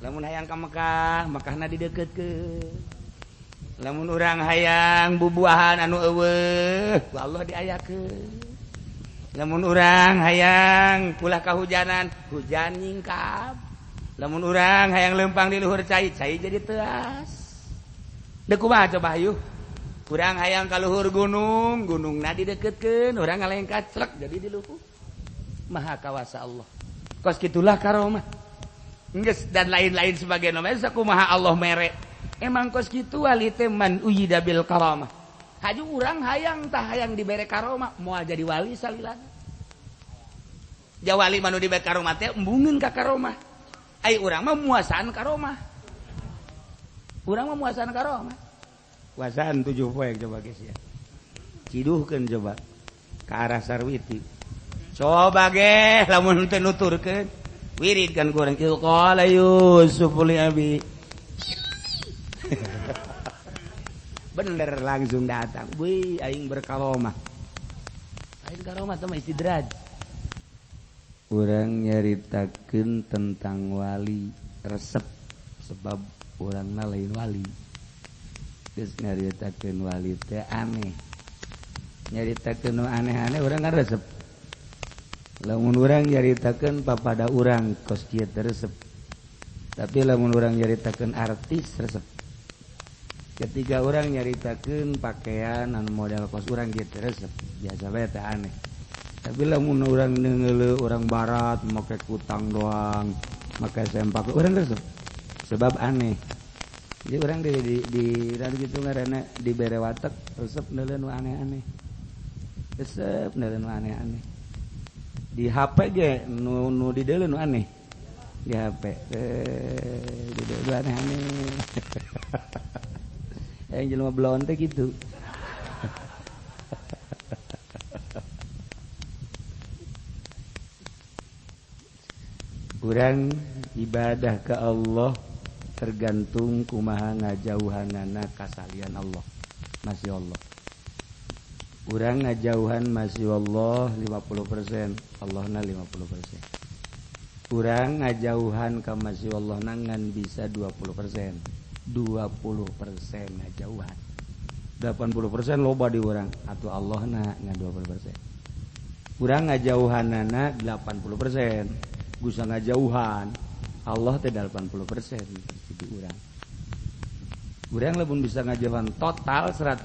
lamun hayang ka Mekah Mekahna dideukeutkeun lamun urang hayang bubuahan anu eueuh ku Allah diayakeun lamun urang hayang ulah kahujanan hujan nyingkap lamun urang hayang lempang di luhur cai jadi teas deuk kumaha coba hayu urang hayang ka luhur gunungna dideukeutkeun urang ngalengkat crek jadi di luhur maha kawasa Allah kos kitulah karomah geus dan lain-lain sebagainya sakumaha Allah mere emang kos kitu wali teh man uyida bil karamah haju urang hayang tah hayang dibere karomah moal jadi wali salilana jawali manu dibere karomah teh embungeun ka karomah ai urang mah muasaan karomah urang mah muasaan karomah puasaan 7 poe coba geus ya ciduhkeun coba ka arah Sarwiti coba ge lamun teu nuturkeun wirid kan kurang il qala Yusuf li abi bener langsung datang wih aing berkaromah aing karomah teh istidraj urang nyaritakeun tentang wali resep sebab urangna lain wali geus nyaritakeun wali teh aneh nyaritakeun nu aneh-aneh urang kan resep lamun urang nyaritakeun papada urang kos kieu teh resep tapi lamun urang nyaritakeun artis resep ketika orang nyaritakeun pakaian anu model kos urang kieu teh resep biasa bae teh aneh tapi lamun urang neungeuleuh urang barat make kutang doang make sempak urang resep sebab aneh jadi urang di dan kitu ngaranna dibere watek resep neuleun nu aneh-aneh resep neuleun nu aneh-aneh di HP ge nu dideuleuh nu aneh di HP dideuleuh aneh-aneh yang jelema blon teh gitu urang ibadah ke Allah tergantung kumaha ngajauhanana kasalian Allah masya Allah urang ngajauhan masya Allah 50% Allahna 50% urang ngajauhan ka masya Allah nangan bisa 20% 20% ngajauhan 80% loba di urang atuh Allahna ngan 20% urang ngajauhanana 80% gusa ngajauhan Allah teh 80% di urang urang lamun bisa ngajauhan total 100%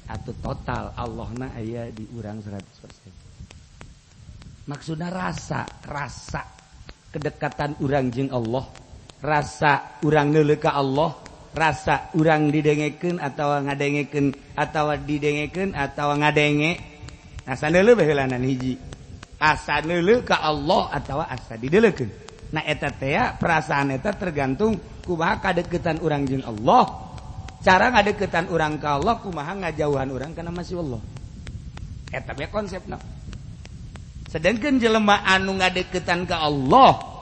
atuh total Allahna aya di urang 100% maksudna rasa kedekatan urang jeung Allah rasa urang neuleuh ka Allah rasa urang didengekeun atawa ngadengekeun atawa didengekeun atawa ngadenge asa neuleuh bae heulanan hiji asa neuleuh ka Allah atawa asa dideuleukeun nah eta teh perasaan eta tergantung kumaha kadeuketan urang jeung Allah cara ngadeuketan urang ka Allah kumaha ngajauhan urang kana masih Allah eta bae konsepna sedengkeun jelema anu ngadeuketan ka Allah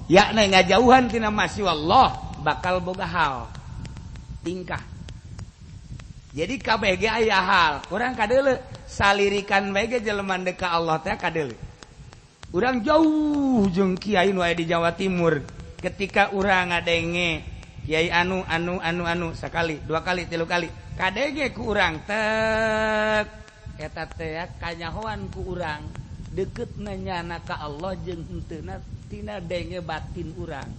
yakna ngajauhan tina masih Allah bakal boga hal tingkah jadi kabeh ge aya hal urang kadeuleu salirikan bae ge jelema deuk ka Allah teh kadeuleu urang jauh jeung kiai nu aya di Jawa Timur ketika urang ngadenge kiai anu sakali dua kali tilu kali kadenge ku urang tek eta teh kanyahoan ku urang dekeutna nyana ka Allah jeung henteuna tina denge batin urang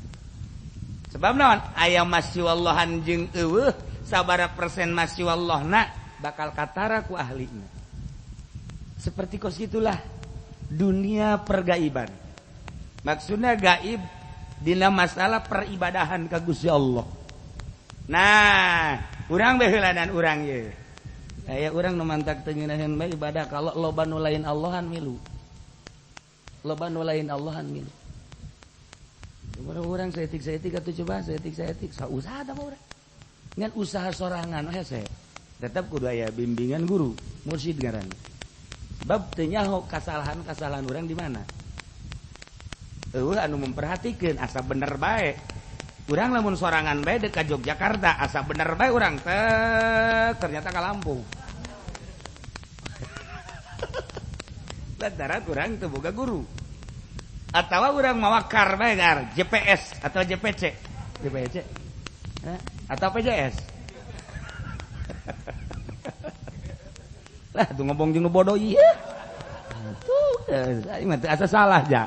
sebab naon aya masyiwallahan jeung eueuh sabaraha persen masyiwallahna bakal katara ku ahlina seperti kos gitulah dunia pergaiban maksudna gaib dina masalah peribadahan ka Gusti Allah nah urang bae heulanan urang ye aya urang nu mantak teu ngeunaheun bae ibadah kalau loba nu lain Allahan milu loba nu lain Allahan milu orang seetik atuh coba seetik sausaha da mah urang ngan usaha sorangan hese tetep kudu aya bimbingan guru mursyid ngaranna sebab teu nyaho kasalahan urang di mana eueuh anu memperhatikeun asa bener bae urang lamun sorangan bae deuk ka Yogyakarta asa bener bae urang ternyata ka Lampung lantaran urang teu boga guru Atawa urang mawa kar bae gar, JPS atau JPC. JPC. Atau PJS. Lah tuh ngomong jeung nu bodoh ieu. Tuh, aing mah asa salah ja.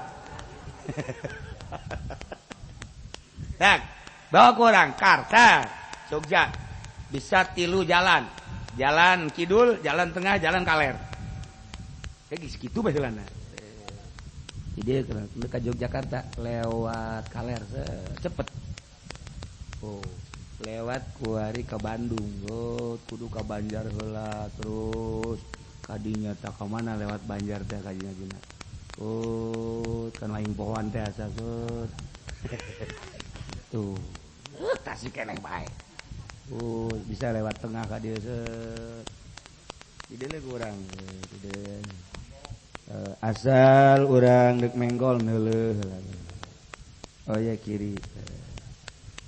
Tak, bawa ke orang Karta, Jogja. Bisa 3 jalan. Jalan kidul, jalan tengah, jalan kaler. Kayak gitu baheulana. Jadi ke Yogyakarta lewat kaler cepet. Oh, lewat kuari ke Bandung. Oh, kudu ke Banjar heula terus kadinya tak ke mana lewat Banjar teh kadinya gina. Oh, kan lain pohon teh asa tuh. Tasik keneh bae. Oh, bisa lewat tengah ka dieu set. Dideuleu urang asal urang dek menggol neuleuh. Oh ya kiri.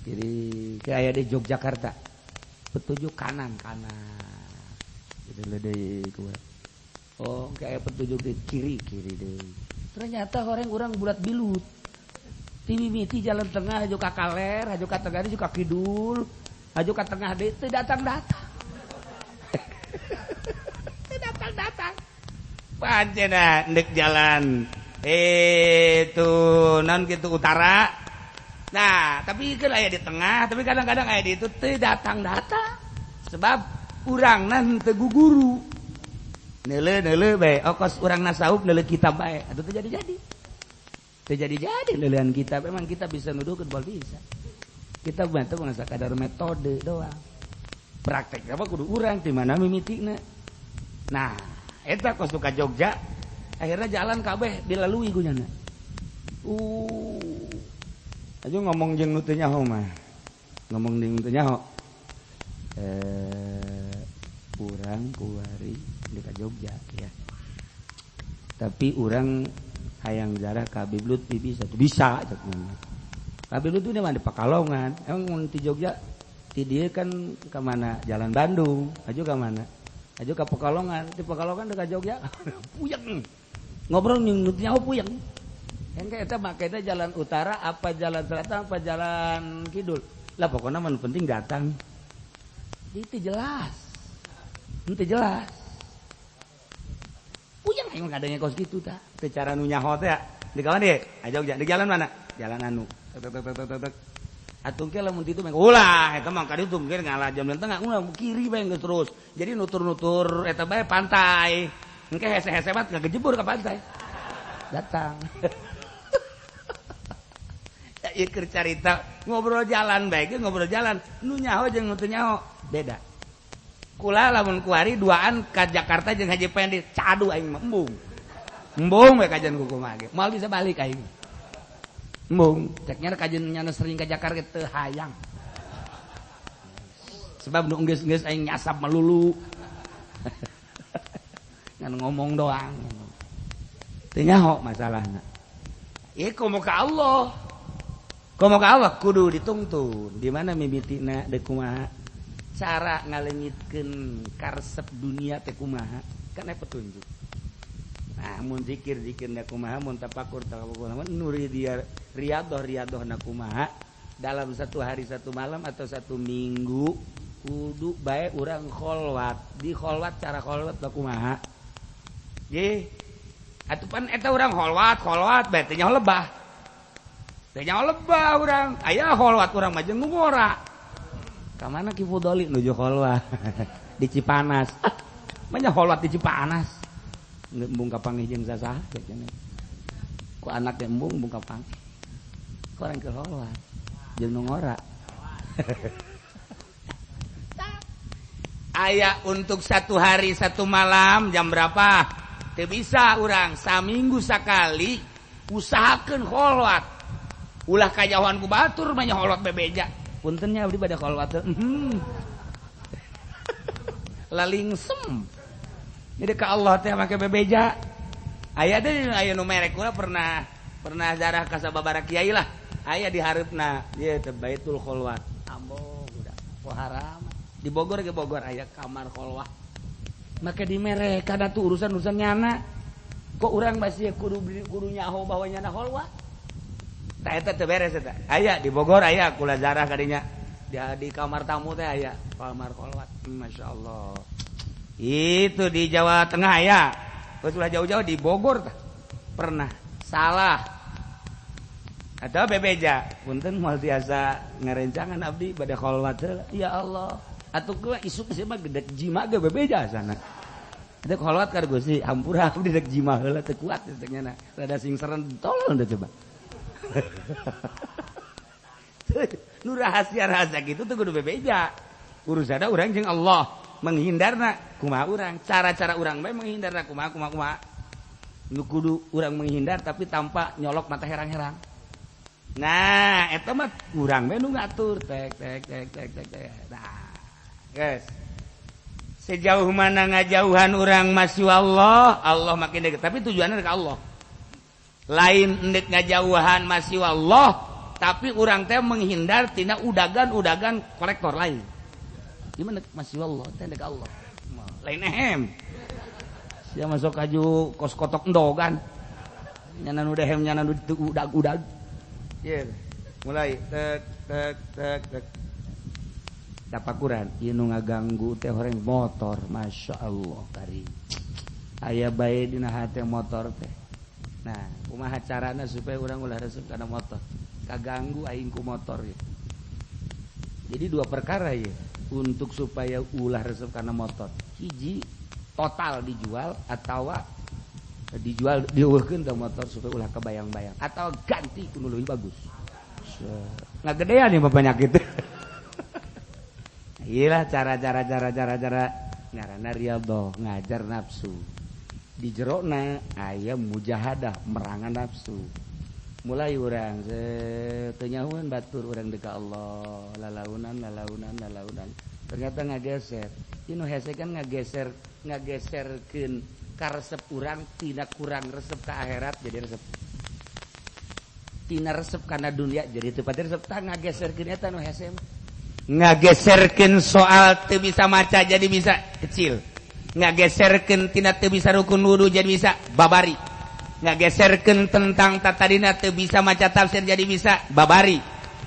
Kiri aya di Yogyakarta. Petunjuk kanan. Dideuleu deui ku. Oh, kayak petunjuk di kiri deui. Ternyata orang bulat bilut. Timimiti jalan tengah haju ka kaler, haju ka tengah haju ka kidul, haju ka tengah deui teu datang-datang. Teu datang-datang. Pancena ndek jalan itu naon kitu utara. Nah, tapi kan aya di tengah, tapi kadang-kadang aya di itu teu datang-datang. Sebab urangna henteu guguru. Neuleuh bae, ongkos urang nasaub neuleuh kitab bae. Atuh teu jadi-jadi. Teu jadi-jadi neuleuhan kitab, emang kita bisa nuduhkeun moal bisa. Kita bantu mangsa kadar metode doang. Praktek apa kudu urang di mana mimitina. Nah, eta kos ka Jogja, akhirnya jalan kabeh dilalui gunyana. Aja ngomong jeung nu teu nyaho mah. Ngomong jeung nu teu nyaho. Urang kuari di ka Jogja ya. Tapi urang hayang jarah ka Biblut bisa cek mah. Ka Biblut itu mah di Pakalongan. Emang mun di Jogja ti dieu kan ka mana? Jalan Bandung. Aju ka mana? Aju ka Pekalongan. Di Pekalongan dekat Jogja. Puyeng. Ngobrol jeung nu nyaho puyeng. Engke eta make eta jalan utara apa jalan selatan apa jalan kidul. Lah pokoknya mah penting datang. Itu jelas. Itu jelas. Puyeng aing kadangnya kos kitu tah. Teu cara nu nyaho teh. Di kawan deui? Jogja. Di jalan mana? Jalan anu. Atung ke lamun ditu meng ulah eta mah ka ditu mungkin ngalah jam tengah ulah kiri bae geus terus. Jadi nutur-nutur eta bae pantai. Engke hese-hese bat ngagejebur ka pantai. Datang. Ya ieu keur carita ngobrol jalan bae ge ngobrol jalan. Nu nyaho jeung nu teu nyaho beda. Kula lamun kuari duaan ka Jakarta jeung Haji Pendi cadu aing mah embung. Embung we kajian kuku mah ge. Moal bisa balik aing. Embung, ceknya kajian nyana sering ka Jakarta teu hayang. Sebab nu geus-geus aing nyasap melulu. Ngan ngomong doang. Teu nyaho masalahna. Ieu komo ka Allah. Komo ka Allah kudu ditungtun. Di mana mimitina deuk kumaha? Cara ngaleungitkeun karesep dunia teh kumaha? Kan aya petunjuk. Nah, mun zikir na kumaha, mun tafakur kumaha, nuri dia riyadhah kumaha dalam 1 hari 1 malam atau 1 minggu kudu bae urang kholwat. Di kholwat cara kholwat kumaha? Nggih. Atupan eta urang kholwat bae teh nyaho lebah. Teh nyaho lebah urang. Aya kholwat urang mah jeung nu ngora. Ka mana Ki Fudoli nuju kholwat? Di Cipanas. Manya kholwat di Cipanas. Embung kapanggih jeung sasaha cenah. Ku anak teh embung kapanggih. Ku orang keur kholwat jeung nu ngora. Aya untuk 1 hari 1 malam jam berapa? Teu bisa urang saminggu sakali usahakeun kholwat. Ulah kajauhan ku batur mah nya kholwat bebeja. Punten nya abdi bade kholwat. Lalingsem. Jadi ka Allah teh make bebeja. Aya deui aya nu merek kula pernah zarah ka sababaraha kiai lah. Aya di hareupna ieu teh Baitul Kholwat. Ambo budak ku haram. Di Bogor aya kamar kholwat. Make di merek kada tuh urusan nyana. kok urang masih kudu nyaho bawanya na holwat tah eta teu beres eta aya di Bogor aya kula zarah kadinya di kamar tamu teh aya kamar holwat masyaallah itu di Jawa Tengah aya ulah jauh-jauh di Bogor tah pernah salah atau bebeja punten moal tiasa ngarencangan abdi bade holwat ya Allah atuh kula isuk sih mah gedek jima ge bebeja sana dek holwat ka Gusti hampura abdi dek jima heula teu kuat teh rada singseren tolol teh coba nu rahasia gitu tuh kudu bebeja urusanna urang jeung Allah menghindarna kumaha urang cara-cara urang bae menghindarna kumaha nu kudu urang menghindar tapi tanpa nyolok mata herang-herang nah eta mah urang bae nu ngatur tek nah guys sejauh mana ngajauhan urang masih Allah Allah makin dekat tapi tujuannya ke Allah lain endek ngajauhan masih Allah tapi urang teh menghindar tina udagan kolektor lain gimana masih Allah teh dekat Allah lain sia masuk kaju kos kotok endogan nyanan udahem nyanan udag yeah. Mulai tek tapakuran ieu nu ngaganggu teh horeng motor masyaallah kari aya bae dina hate motor teh nah kumaha carana supaya urang ulah resep kana motor kaganggu aing ku motor ya. Jadi dua perkara ya untuk supaya ulah resep kana motor hiji total dijual atau dijual dieuweuhkeun teh motor supaya ulah kebayang-bayang atau ganti ku nu leuwih bagus ngagedean ya penyakit iyalah cara ngaranna riyadhah ngajar nafsu di jerona aya mujahadah merangan nafsu mulai urang teu nyahoan batur urang deuk Allah lalaunan ternyata ngageser ieu hese kan ngageserkeun ka resep urang tina kurang resep ka akhirat jadi resep tina resep kana dunia jadi teu pati resep tah ngageserkeun eta nu hese ngageserkeun soal teu bisa maca jadi bisa kecil ngageserkeun tina teu bisa rukun wudu jadi bisa babari ngageserkeun tentang tatadina teu bisa maca tafsir jadi bisa babari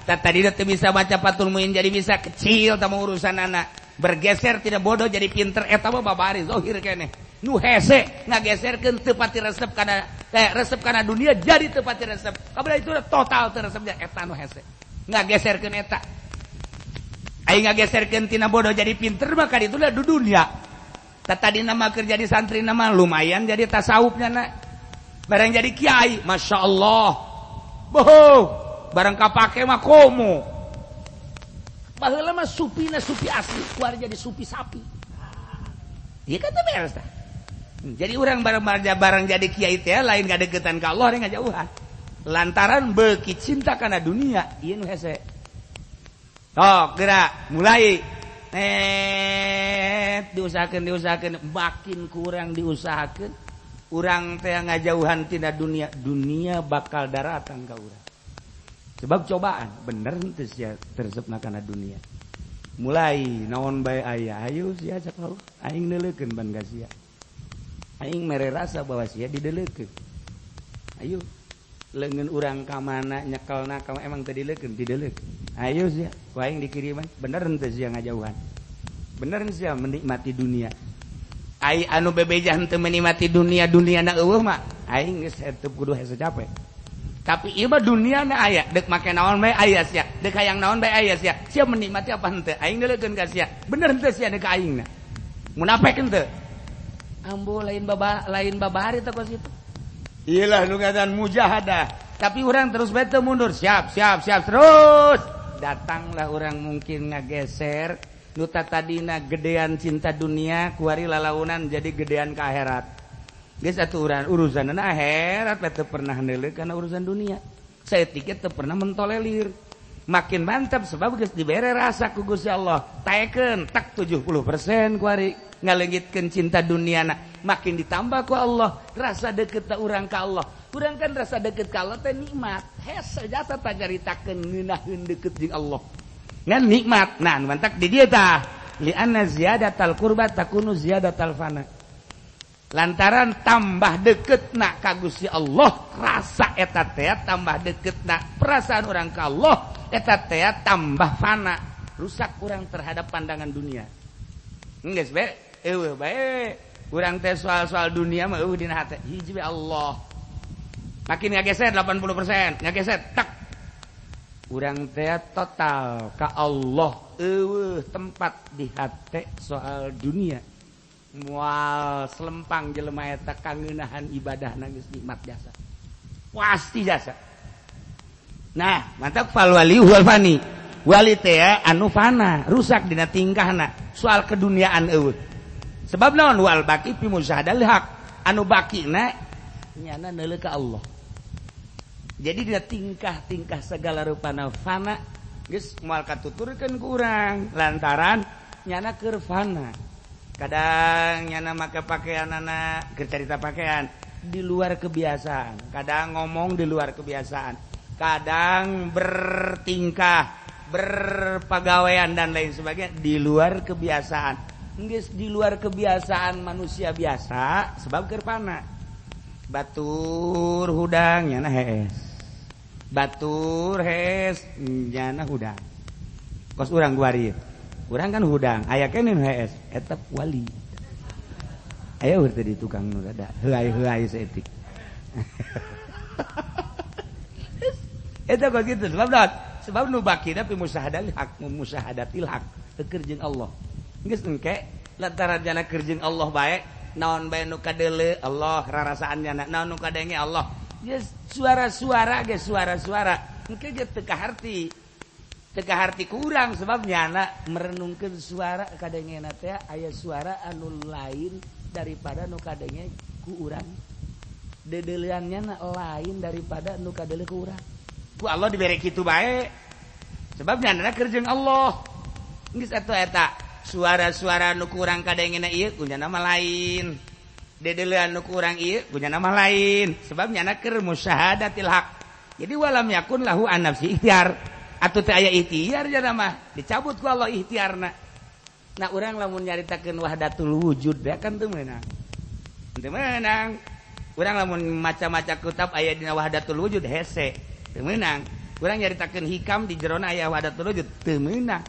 tatadina teu bisa maca Fathul Muin jadi bisa kecil tama urusanana bergeser tidak bodoh jadi pinter eta mah babari zahir keneh nu hese ngageserkeun teu pati resep kana dunia jadi teu pati resep kabeh itu total teu resepnya eta nu hese ngageserkeun eta aing ngageserkeun tina bodoh jadi pinter maka ditulah di dunia tatadina mah keur jadi santri mah lumayan jadi tasawufnya na barang jadi kiai masyaallah boh barang kapake mah komo baheula mah supina supi asli keluar jadi supi sapi ieu kan teh beres tah jadi urang barang jadi kiai teh lain ngadeukeutan ka Allah lain ngajauhan lantaran beuki cinta kana dunia ieu nu hese. Gerak mulai diusahakeun makin kurang diusahakeun urang teh ngajauhan tina dunia bakal daratan ka urang sebab cobaan bener henteu sia tersepna kana dunia mulai naon bae aya ayo sia cak aing neuleukeun ban ka sia aing mere rasa bahwa sia dideuleukeun ayo leungeun urang ka mana nyekelna ka emang teu dileukeun ayo sia ku aing dikiriman bener henteu sia ngajauhan bener sia menikmati dunia ai anu bebejah henteu menikmati dunia-dunia na eueuh mah aing geus teu kudu hese capek tapi ieu mah duniana aya deuk make naon bae aya sia deuk hayang naon bae aya sia sia menikmati apa henteu aing neuleukeun ka sia bener henteu sia deuk aingna munafik henteu ambo lain babari teh kos itu iyalah nu ngaran mujahadah tapi orang terus bete mundur siap terus datanglah orang mungkin ngageser nu tadina gedean cinta dunia kuari lalaunan jadi gedean ke akhirat geus aturan urusanna akhirat teu pernah neuleuh kana urusan dunia saya tiket teu pernah mentolelir makin mantap sebab geus dibere rasa ku Gusti Allah taekeun tak 70% kuari ngaleungitkeun cinta duniana makin ditambah ku Allah rasa deukeut urang ka Allah urang kan rasa deukeut ka Allah teh nikmat hese jata ta caritakeun ngeunaheun deukeut jeung Allah ngan nikmat nah mantak di dieu tah li anna ziyadatal qurba takunu ziyadatal fana lantaran tambah deket nak ka Gusti Allah rasa eta teh tambah deket nak perasaan orang ka Allah eta teh tambah fana rusak orang terhadap pandangan dunia geus bae eueuh bae urang teh soal-soal dunia mah eueuh dina hate hiji bae Allah makin ngageser 80% ngageser tak urang teh total ka Allah eueuh tempat di hate soal dunia moal selempang jelema eta kangeunahan ibadahna geus nikmat jasa pasti jasa nah mantap fal wali wal fani wali teh anu fana rusak dina tingkahna soal keduniaan eueuh sebab naon wal baqi fi musyahadal haq anu baqina nyana neuleuh ka Allah jadi dina tingkah-tingkah segala rupana fana geus moal katuturkeun ku urang lantaran nyana keur fana kadang nyana make pakaianana keur carita pakaian di luar kebiasaan kadang ngomong di luar kebiasaan kadang bertingkah berpegawaian dan lain sebagainya di luar kebiasaan geus di luar kebiasaan manusia biasa sebab keur fana batur hudang nyana hees batur hees nyana hudang kos urang guari urang kan hudang aya keneh nu hees eta wali aya urang teh tukang nu rada heuai-heuai saeutik eta kok kitu sebab nu bakina fi musyahadatil haq musyahadatil haq keur jeung Allah geus engke lantaran jana keur jeung Allah bae naon bae nu kadeuleu Allah rarasaan jana naon nu kadenge Allah geus suara-suara geus suara-suara engke ge teu kaharti ku urang sebab nyana merenungkeun suara kadengena teh aya suara anu lain daripada nu kadenge ku urang dedeleuannya lain daripada nu kadeuleu ku urang ku Allah dibere kitu bae sebab nyana keur jeung Allah geus eta suara-suara nu kurang kadengena ieu kunyana mah lain dedeleuan nu kurang ieu kunyana mah lain sebab nyana keur musyahadatil haq jadi walam yakun lahu an nafsi ikhtiar atuh teh aya ikhtiar jana mah dicabut ku Allah ikhtiarna nah urang lamun nyaritakeun wahdatul wujud da kan teu meunang urang lamun maca-maca kitab aya dina wahdatul wujud hese teu meunang urang nyaritakeun hikam di jerona aya wahdatul wujud teu meunang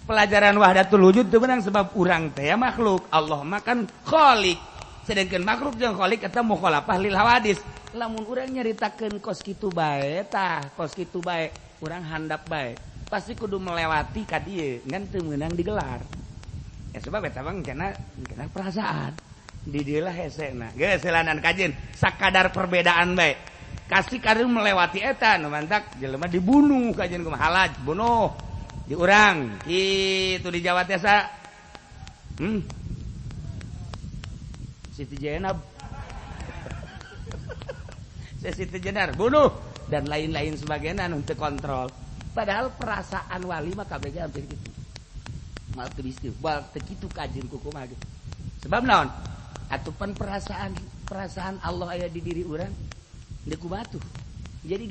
pelajaran wahdatul wujud teu meunang sebab urang teh makhluk Allah mah kan khaliq sedangkeun makhluk jeung khaliq eta mukhalafah lil hawadis lamun urang nyaritakeun kos kitu bae tah kos kitu bae urang handap bae pasti kudu melewati ka dieu ngan teu meunang digelar ya sebab eta mah kana perasaan di dieu lah hesena geus selanan kajeun sakadar perbedaan bae kasih kadu melewati eta nu mantak jelema dibunuh kajeun kumaha halaj bunuh di urang kitu di Jawa teh sa Siti Jenab Siti Jenar bunuh dan lain-lain sebagainya anu teu kontrol padahal perasaan wali mah kabeh hampir kitu mal teu bisa wal teu kitu kajeun ku kumaha gitu sebab naon atupan perasaan Allah aya di diri urang deuk kumaha tuh jadi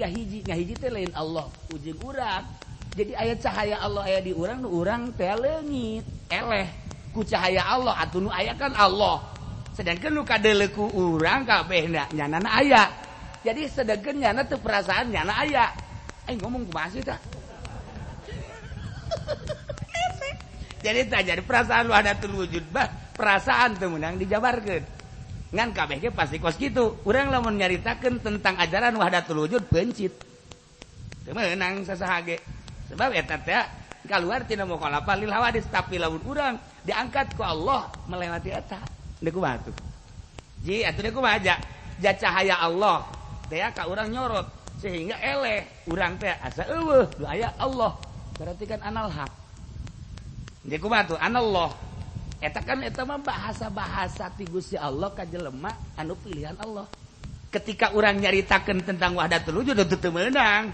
ngahiji teh lain Allah ujung urang jadi aya cahaya Allah aya di urang nu urang teh leungit eleh ku cahaya Allah atuh nu aya kan Allah sedangkeun nu kadeuleu ku urang kabehna nyanana aya jadi sedangkeun nyana teu perasaan nyana aya ngomong kumaha sih tah jadi tah jadi perasaan wahdatul wujud bah perasaan teu meunang dijabarkeun ngan kabeh ge pasti kos kitu urang lamun nyaritakeun tentang ajaran wahdatul wujud bencit teu meunang sasaha ge sebab eta teh kaluar tina mukhalafah lil hawadis tapi lamun urang diangkat ku Allah melewati eta deuk kumaha tuh ji atuh deuk kumaha aja cahaya Allah teh ka urang nyorot sehingga eleh urang teh asa eueuh nu aya Allah berarti kan anal haq deuk kumaha tuh anallah eta kan eta mah bahasa-bahasa ti Gusti Allah ka jelema anu pilihan Allah ketika urang nyaritakeun tentang wahdatul wujud teu meunang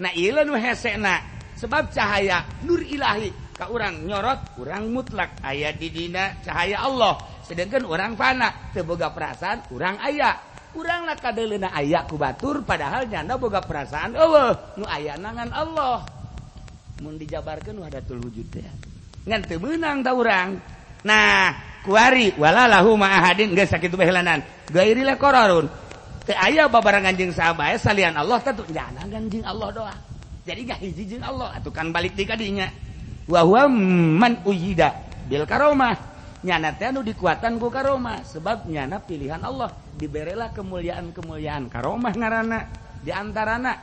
nah ieu nu hesena sebab cahaya nur ilahi ka urang nyorot urang mutlak aya di dina cahaya Allah sedangkan urang fana teu boga perasaan urang aya urang lah kadeulina aya ku batur padahal nyana boga perasaan eueuh nu aya nangan Allah mun dijabarkeun wahdatul wujud teh ngan teu meunang ta urang nah kuari wala lahu ma'ahadin geus sakitu behelanan gairi la qararun teu aya babarangan jeung sahabat salian Allah teh nyana jeung Allah doa jadi gak hiji jeung Allah atuh kan balik di kadinya wa huwa man uyida bil karomah nyana teh anu dikuatan ku karomah sebab nyana pilihan Allah diberelah kemuliaan-kemuliaan karomah ngaranna di antarana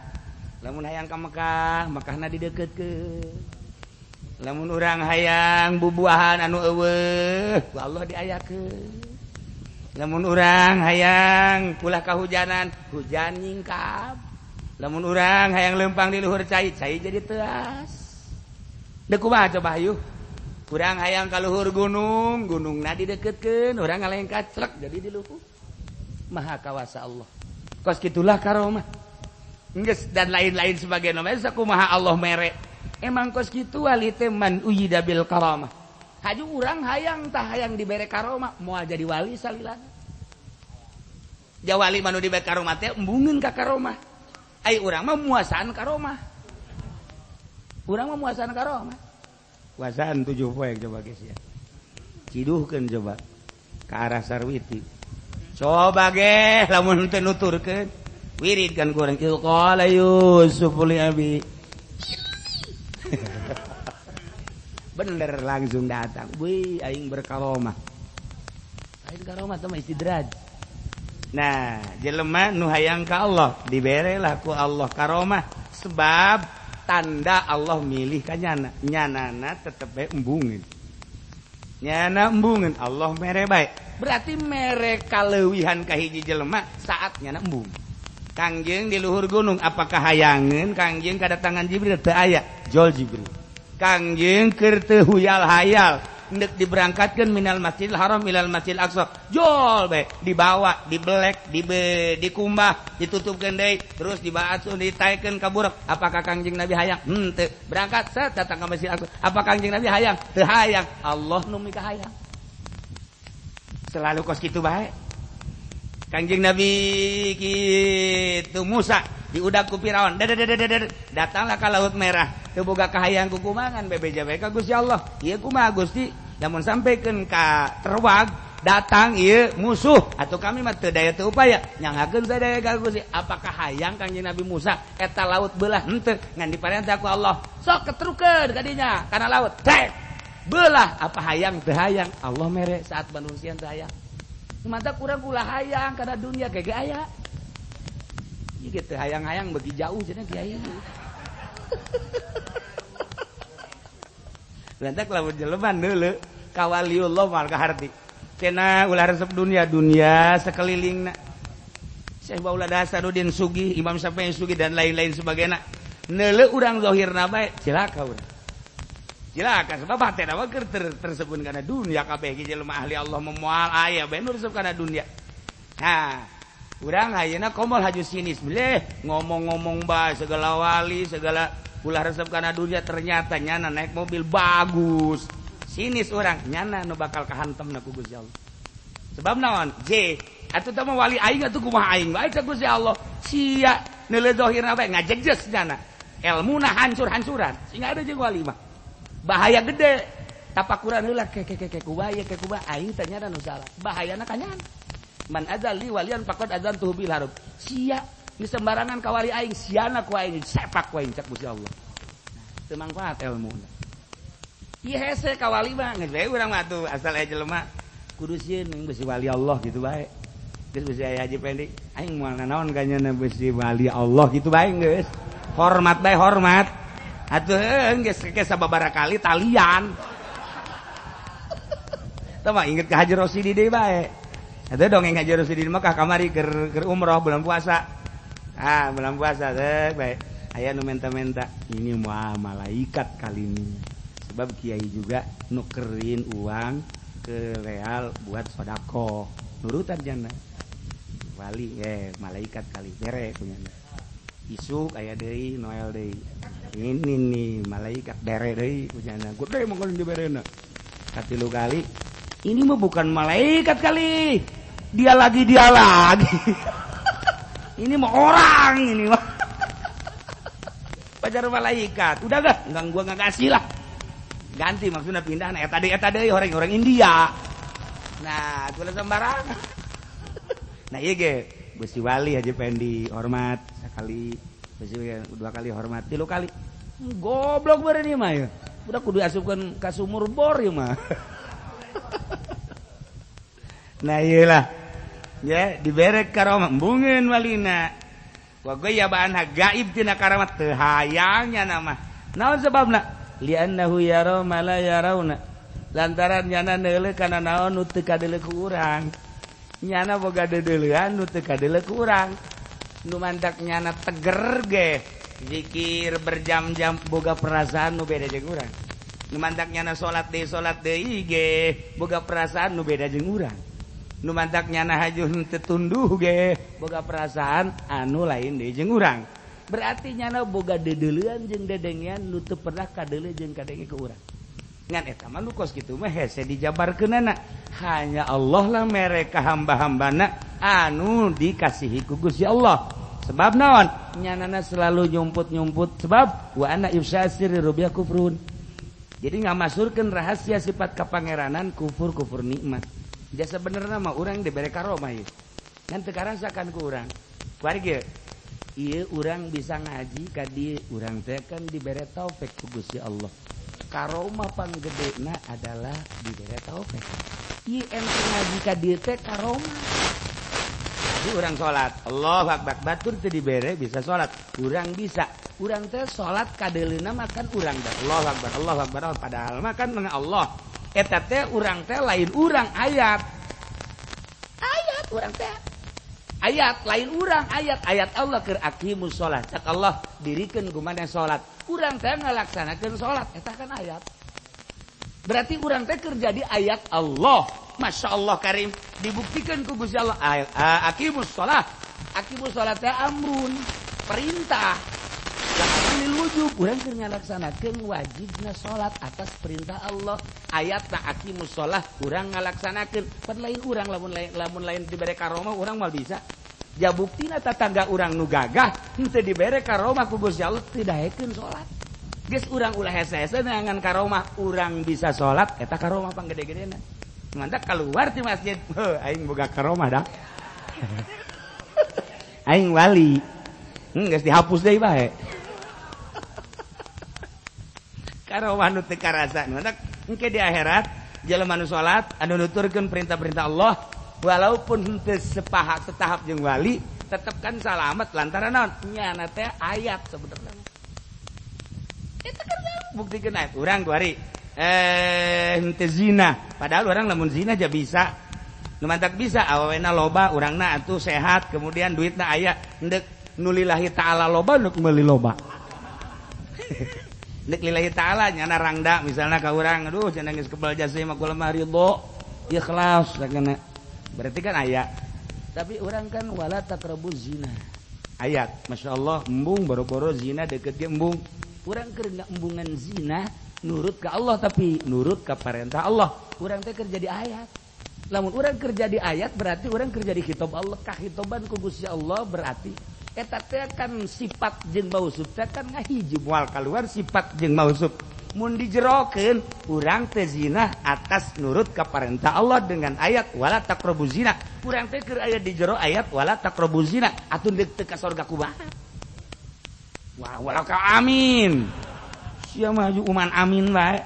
lamun hayang ka Mekah Mekahna dideukeutkeun lamun urang hayang bubuahan anu eueuh ku Allah diayakeun lamun urang hayang ulah kahujanan hujan nyingkap lamun urang hayang leumpang di luhur cai jadi teas deuk kumaha coba hayu urang hayang ka luhur gunungna dideukeutkeun urang ngaleng kacrek jadi di luhur maha kawasa Allah kos kitulah karomah geus dan lain-lain sebagainya sakumaha Allah mere emang kos kitu wali teh man uyida bil karamah haju urang hayang tah hayang dibere karomah moal jadi wali salilana jawali manu dibere karomah teh embungeun ka karomah ai urang mah muasaan karomah urang mah muasaan karomah puasaan 7 poe coba geus ya ciduhkeun coba ka arah Sarwiti coba ge lamun teu nuturkeun wirid kan kurang kieu qala Yusuf li abi bener langsung datang wih aing berkaromah aing karomah teh istidraj nah jelema nu hayang ka Allah diberelah ku Allah karomah sebab tanda Allah milih ka nyanana tetep bae embungeun nyana embungeun Allah mere bae berarti mere kaleuwihan ka hiji jelema saat nyana embung Kangjeng di luhur gunung apakah hayangeun Kangjeng kadatangan Jibril teu aya jol Jibril Kangjeng keur teu huyal-hayal hendak diberangkatkeun minal Masjidil Haram ilal Masjidil Aqsa jol bae dibawa dibelek dikumbah ditutupkeun deui terus dibaasuh ditaekeun ka buruk apakah Kangjeng Nabi hayang teu berangkat set datang ka Masjidil Aqsa apakah Kangjeng Nabi hayang teu hayang Allah nu mika hayang selalu kos kitu bae Kangjeng Nabi kitu Musa diudak ku Firaun datanglah ka Laut Merah teu boga kahayang kukumangan bebeja bae ka Gusti Allah ieu kumaha Gusti lamun sampekeun ka terwag datang ieu musuh atuh kami mah teu daya teu upaya nyangakeun sadaya ka Gusti apakah hayang Kangjeng Nabi Musa eta laut beulah henteu ngan diparentah ku Allah sok ketrukeun ka dinya kana laut beulah apa hayang teu hayang Allah mere saat manusia teu hayang mata kurang ulah hayang karena dunia kege aya ieu gitu hayang-hayang bagi jauh cenah kiai lantak lamun jelema deuleu ka waliullah mal kaharti cenah ulah resep dunia sakelilingna Syekh Baula Hasanuddin Sugih Imam Syafi'i Sugih dan lain-lain sebagainya neuleu urang zahirna bae cilaka urang cilaka sebab hati nama tersebut karena dunia kabeh jelema ahli Allah memual aya bae nu resep kana dunia nah urang ayeuna komol haju sinis bileh ngomong-ngomong bae segala wali segala ulah resep kana dunia ternyata nyana naik mobil bagus sinis urang nyana nu bakal kahantemna ku Gusti Allah sebab naon atuh teh wali aing atuh kumaha aing bae ka Gusti Allah sia neuleu zahirna bae ngajegjes nyana elmuna hancur-hancuran sehingga ada jeung wali mah bahaya gede tapakuran heula ke kubaya aing teh nya nu salah bahayana ka nyana man azali walian faqad azantuhu bil harb sia di sembarangan ka wali aing siana ku aing sepak ku aing cak Gusti Allah teu mangfaat ilmuna ieu hese ka wali mah geus bae urang mah atuh asal aya jelema kudu sieun bisi wali Allah gitu bae geus bisi aya haji pendek aing moal naon ka nyana bisi wali Allah gitu bae geus hormat bae hormat atuh geus ke sababaraha kali talian. Tah mah inget ka Haji Rosidi deui bae. Atuh dongeng Haji Rosidi mah ka kamari keur umroh bulan puasa. Ah, bulan puasa teh bae. Aya nu menta-menta, ini mah malaikat kali ini. Sebab kiai juga nukerin uang ke real buat sedekah. Nurutan jana. Wali malaikat kali bere punya. Isuk aya deui Noel deui. Ini nih malaikat bere deui ujana gede mangkon diberena katilu kali ini mah bukan malaikat kali dia lagi ini mah orang ini mah pacar malaikat udah gak gua nggak kasih lah ganti maksudnya pindah eta deui orang India Nah tulis sembarangan. Nah iya ge Gusti Wali Haji Pendi hormat sekali, Gusti 2 kali hormat 3 kali. Goblok bener ieu mah ya. Udah kudu asupkeun ka sumur bor ieu mah. Nah iyalah ya dibere karomah embungeun walina. Wagoy ya baanha gaib tina karamat teu hayangnya nama. Naon sebabna? Li'annahu yara ma la yarawna. Lantaran nyana neuleuh kana naon nu teu kadeuleuh ku urang. Nyana boga dedeuleuan nu teu kadeuleuh ku urang. Nu mantak nyana teger ge zikir berjam-jam boga perasaan nu beda jeung urang. Nu mantak nyana salat deui ge boga perasaan nu beda jeung urang. Nu mantak nyana hajun teu tunduh ge boga perasaan anu lain deui jeung urang. Berarti nyana boga dedeuleuan jeung dedengean nu teu pernah kadeuleuh jeung kadenge ke urang. Ngan eta mah nu kos kitu mah hese dijabarkeunana. Hanya Allah lah mereka hamba-hambana anu dikasihi ku Gusti Allah. Sebab naon? Nyanana selalu nyumput-nyumput sebab wa ana ifsasir rubiya kufrun. Jadi ngamasurkeun rahasia sifat kapangeranan kufur nikmat. Ja sebenarnya mah urang dibere karomah ieu. Ngan teu karasakan ku urang. Kuari ge ieu urang bisa ngaji ka dieu urang teh kan dibere taufik ku Gusti Allah. Karomah panggedena adalah dibere taufik. Ieu ente ngaji ka dieu teh karomah. Jadi urang salat, Allahu Akbar, batur teu dibere bisa salat. Urang bisa. Urang teh salat kadeulina makan urang dah. Allahu Akbar padahal makan dengan Allah. Eta teh urang teh lain urang ayat urang teh ayat lain urang ayat Allah keur aqimus shalah cak Allah dirikeun kumaha salat urang teh ngalaksanakeun salat eta kan ayat berarti urang teh keur jadi ayat Allah masyaallah karim dibuktikan ku Gusti Allah aqimus shalah teh amrun perintah lil wujub urang keur ngalaksanakeun wajibna salat atas perintah Allah ayatna aqimus shalah urang ngalaksanakeun pan lain urang lamun lain dibere karomah urang mal bisa ja buktina tatangga urang nu gagah henteu dibere karomah ku Gusti Allah teu daekeun salat geus urang ulah hese-hese neangan karomah urang bisa salat eta karomah panggede-gedena mantak keluar ti masjid aing boga karomah dah aing wali geus dihapus deui bae karomah nu teu karasa mantak engke di akhirat jelema nu salat anu nuturkeun perintah-perintah Allah walaupun henteu setahap jeung wali tetep kan salamet lantaran naon nyana teh ayat sebenarnya eta kan buktikeun ayat urang kuari henteu zina padahal urang lamun zina aja bisa nu mantak bisa awawena loba urangna atuh sehat kemudian duitna aya endek nu lillahi taala loba nu meuli loba nek lillahi ta'ala nyana rangda misalnya ka urang aduh cenah geus kebal jasa mah kula mah ridho ikhlas sakana berarti kan ayat tapi urang kan wala taqrabuz zina ayat masyaallah embung boro-boro zina deukeut ge embung urang keur embungan zina nurut ka Allah tapi nurut ka perintah Allah urang teh keur jadi ayat lamun urang keur jadi ayat berarti urang keur jadi khitab Allah kahitoban ku Gusti Allah berarti eta teh kan sifat jeung mausuf teh kan ngahiji moal kaluar sifat jeung mausuf mun dijerokeun urang teh zina atas nurut ka perintah Allah dengan ayat wala taqrabuz zina urang teh keur aya di jero ayat wala taqrabuz zina atuh teu ka surga kumaha wah wala ka amin sia mah uman amin bae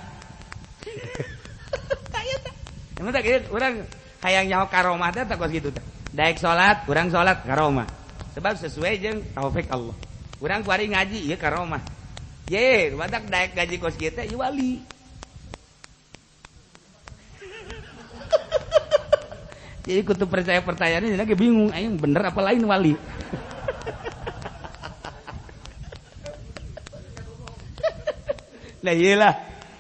kaya teh emang teh urang hayang nyaho karomah teh takos kitu teh daek salat urang salat karomah sebab sesuai jeung taufik Allah. Urang kuari ngaji ieu karomah. Ye, badak daek gaji kos kieu teh ieu wali. Jadi kudu percaya pertanyaan ini lagi bingung aing bener apa lain wali. Lah iyalah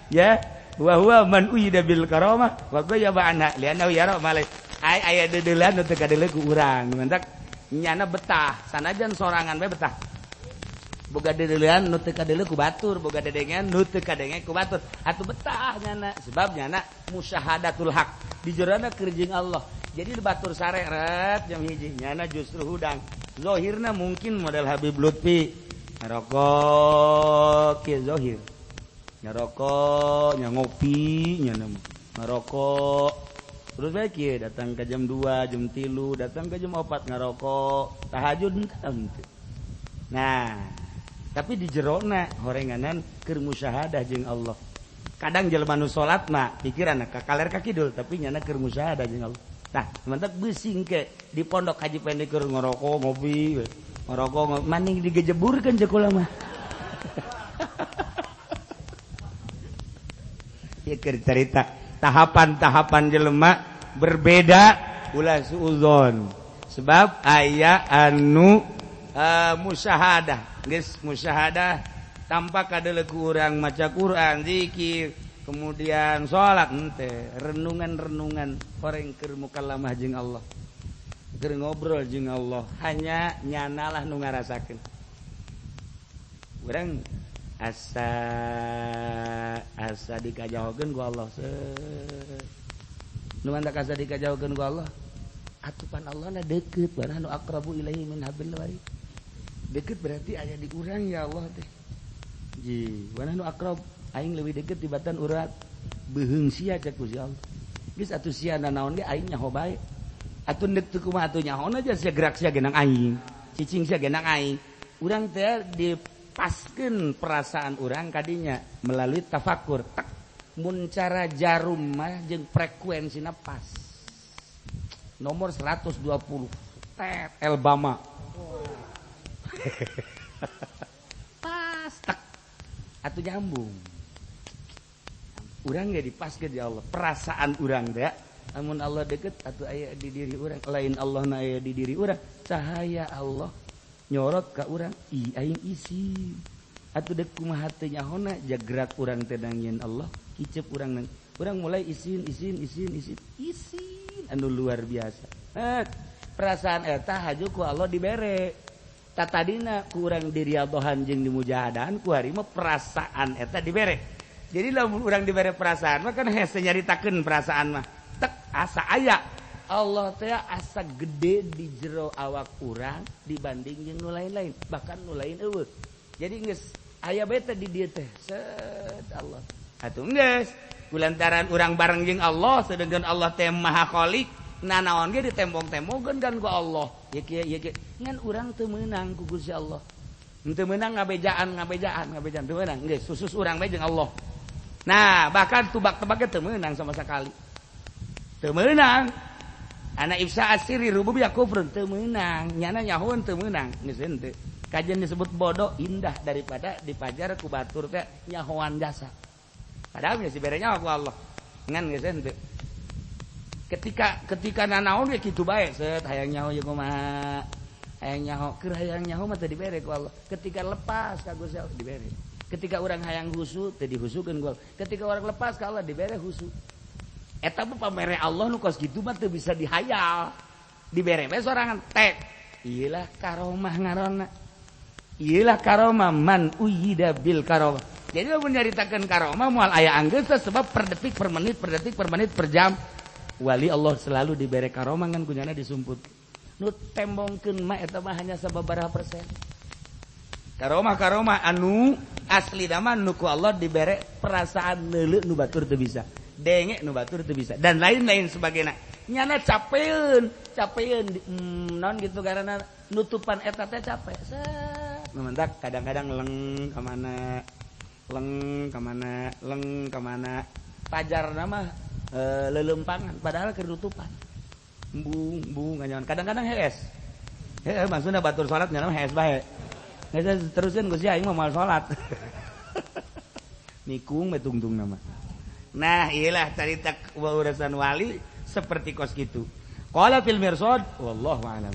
ya wa huwa man uyida bil karomah wa ghayaba anha li'annahu yara malai aya dedelan nu teu kadeuleuh ku urang mantak nyana betah sanajan sorangan bae betah boga dedeuleuan nu teu kadeuleuh ku batur boga dedengean nu teu kadenge ku batur atuh betah nyana sebab nyana musyahadatul haq di jerona keur jeung Allah jadi di batur sare ret jam hiji nyana justru hudang zahirna mungkin model Habib Lutfi ngarokok kieu zahir ngarokok nya ngopi nyana ngarokok Terus bae kieu datang ke jam 2, jam 3, datang ke jam 4 ngarokok, tahajud henteu. Nah, tapi di jerona horenganan keur musyahadah jeung Allah. Kadang jelema nu salat mah pikiranna ka kaler ka kidul tapi nyana keur musyahadah jeung Allah. Tah, mantap beusi ke di pondok haji pendek keur ngarokok, ngopi, ngarokok, maning digejeburkeun ceuk ulah mah. Ieu keur cerita tahapan-tahapan jelema berbeda ulah suudzon. Sebab aya anu musyahadah, geus musyahadah tanpa kadeuleuk urang maca Quran, zikir, kemudian salat henteu, renungan-renungan horeng keur mukallamah jeung Allah. Keur ngobrol jeung Allah, hanya nyanalah nu ngarasakeun. Urang asa dikajauhkeun ku Allah. Nu mantak asa dikajauhkeun ku Allah, atupan Allah na deukeut, wa nu aqrabu ilaihi min hablil warid. Deket berarti aya di urang ya Allah teh. Ji, wa nu aqrab aing leuwih deket tibatan urat beuheung sia cek ku si Allah. Geus atuh sia naon ge aing nyaho bae. Atuh neuk teu kumaha atuh nyaho aja sia gerak sia genang aing. Cicing sia genang aing. Urang teh dipaskeun perasaan urang kadinya melalui tafakur. Tak mun cara jarum mah jeung frekuensina pas. Nomor 120. Tet Alabama. Pas tak atuh nyambung. Urang ge dipaskeun di Allah. Perasaan urang teh amun Allah deket atuh aya di diri urang, lain Allah na aya di diri urang. Cahaya Allah nyorot ka urang, aing isi. Atuh deuk kumaha teh nyahona jagrak urang teh nangieun Allah, kicep urang nang. Urang mulai isin anu luar biasa. Perasaan eta haju ku Allah dibere. Tatadina kurang diriadohan jeung dimujahadahan ku hari mah perasaan eta dibere. Jadi lamun urang dibere perasaan mah kan hese nyaritakeun perasaan mah. Tek asa aya. Allah teh asa gede di jero awak urang dibanding jeung nu lain-lain, bahkan nu lain eueuh. Jadi geus aya bae teh di dieu teh. Set Allah. Atuh geus kulantaran urang bareng jeung Allah sedengkeun Allah teh Maha Khaliq. Nah naon ge ditembong-tembongkeun kan ku Allah. Ya kieu ngan urang teu meunang ku Gusti Allah. Teu meunang ngabejaan teu meunang. Geus khusus urang bae jeung Allah. Nah, bahkan tubak-tebak teu meunang sama sakali. Teu meunang. Ana ifsa asiri rububiyah kufrun teu meunang. Nyana nyahoeun teu meunang. Geus henteu. Kajian disebut bodoh indah daripada dipajar ku batur teh nyahoan jasa. Padahal geus dibere nyawa ku Allah. Ngan geus henteu. Ketika nanaon ge kitu bae set hayang nyaho ye kumaha hayang nyaho keur hayang nyaho mah teu dibere ku Allah. Ketika lepas ka Gusti Allah dibere. Ketika urang hayang husu teu dihusukeun ku Allah. Ketika urang lepas ka Allah dibere husu. Eta mah pamere Allah nu kos kitu mah teu bisa dihayal. Dibere bae sorangan tek. Ieulah karomah ngaranna. Ieulah karomah man uyida bil karomah. Jadi lamun nyaritakeun karomah moal aya anggeus sebab per detik per menit per jam. Wali Allah selalu dibere karomah kan kunyana disumput. Nu tembongkeun mah eta mah hanya sababaraha persen. Karomah anu asli nama nu ku Allah dibere perasaan neuleuh nu batur teu bisa. Denge nu batur teu bisa dan lain-lain sebagainya. Nyana capeun naon gitu karena nutupan eta teh capek. Set. Mementak kadang-kadang leng kamana. Pajarna mah lelempangan padahal kerutupan embung nganyaon kadang-kadang hees maksudna batur salat nyana hees bae geus teruskeun Gusti aing mah moal salat nikung metungtung nama. Nah iyalah carita urusan wali seperti kos gitu. Qala fil mirsad wallahu a'lam.